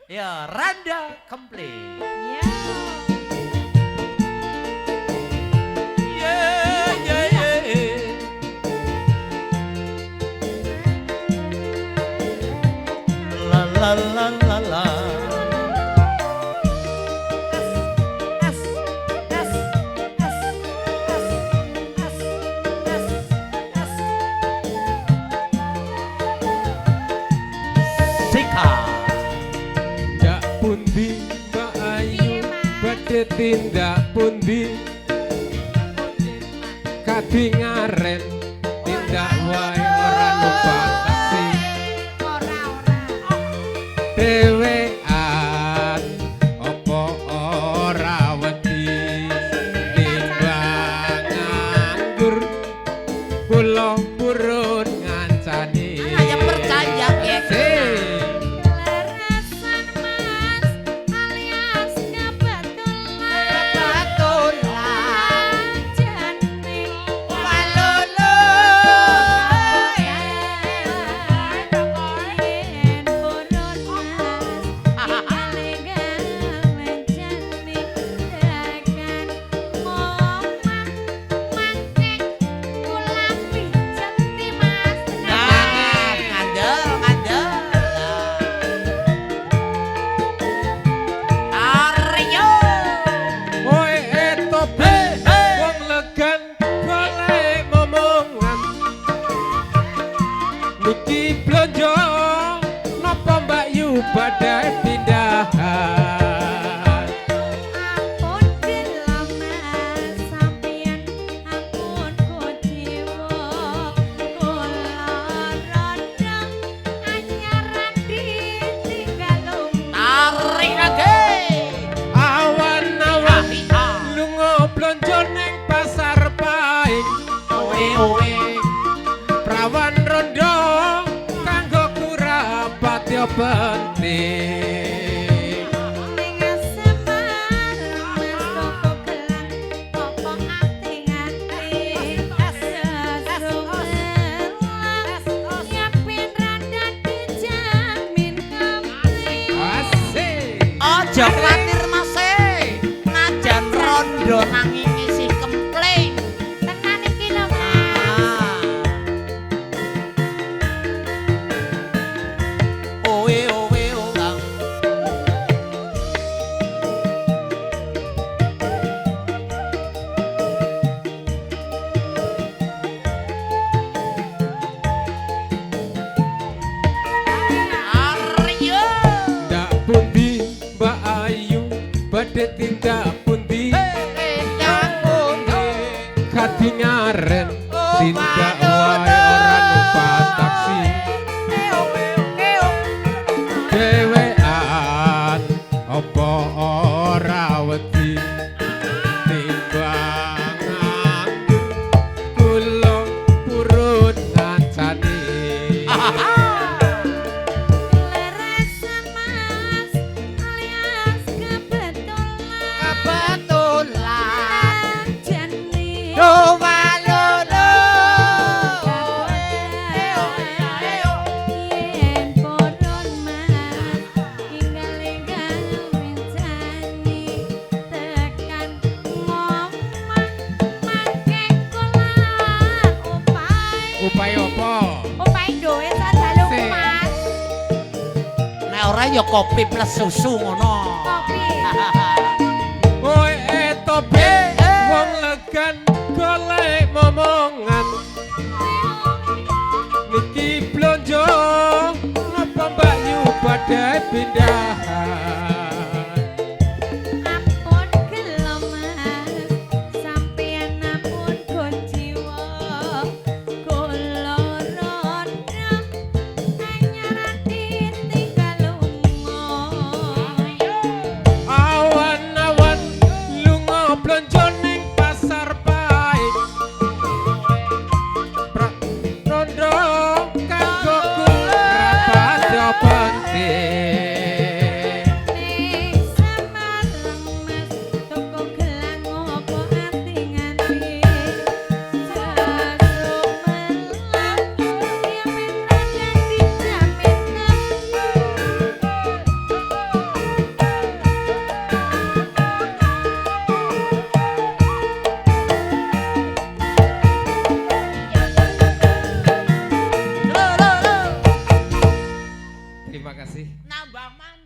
Ya, Randa komplit. Ya. Yeah, yeah, yeah. La la la la la. Es, es, es, es. Sika. Dak pundi Mbak Ayu badhe tindak pundi kadingaren tindak wae ora numpak taksi dhewean apa ora wedi timbang nganggur kula purun ngancani Ayo percaya ya. Lerasan mas alias kebetulan jane Walolo. yen purun mas ingale mencani dagan momah mangke kula pijet mas Nah, ngandel, ngandel. Aryo. Kowe etope wong legan golek momongan niki blonjo napa Mbak Yu badhe pindahan ampun gelem mas sampeyan ampun kuciwa kula rada anyaran ditinggal Tarik lagi. awan-awan lunga blonjo ning pasar paing Owe, owe. prawan rondo kanggo kurapatya penting ning semar mas toko gelang apa ati-ati nyiapin rada dijamin komplit asik Ojo khawatir Mas najan rondo nanging isih kempling. tenan iki lho mas Ah. Owe, owe, olang. Aryo. ndak pundi Mbak Ayu badhe tindak pundi kadingaren tindak wae ora numpak taksi dhewean apa ora wedi timbang nganggur kula purun ngancani lerasan mas alias kebetulan Kebetulan. jane Do walolo. yen purun mas inggal-inggal mencani tekan ngomah mangke kula upaya apa upai duwe sadalu Sik. mas Nek ora ya kopi plus susu ngono. kopi kowe etope wong legan golek momongan niki blonjo apa Mbak Yu badhe pindahan ampun gelem mas sampeyan ampun gojiwa kula rada anyaran ditinggal awan-awan lunga blonjo ning pasar paing rondo kanggo kurapatya penting ning semar mas toko gelang apa ati-ati sesumelang nyiapin rada dijamin Terima kasih. Nambah maneh.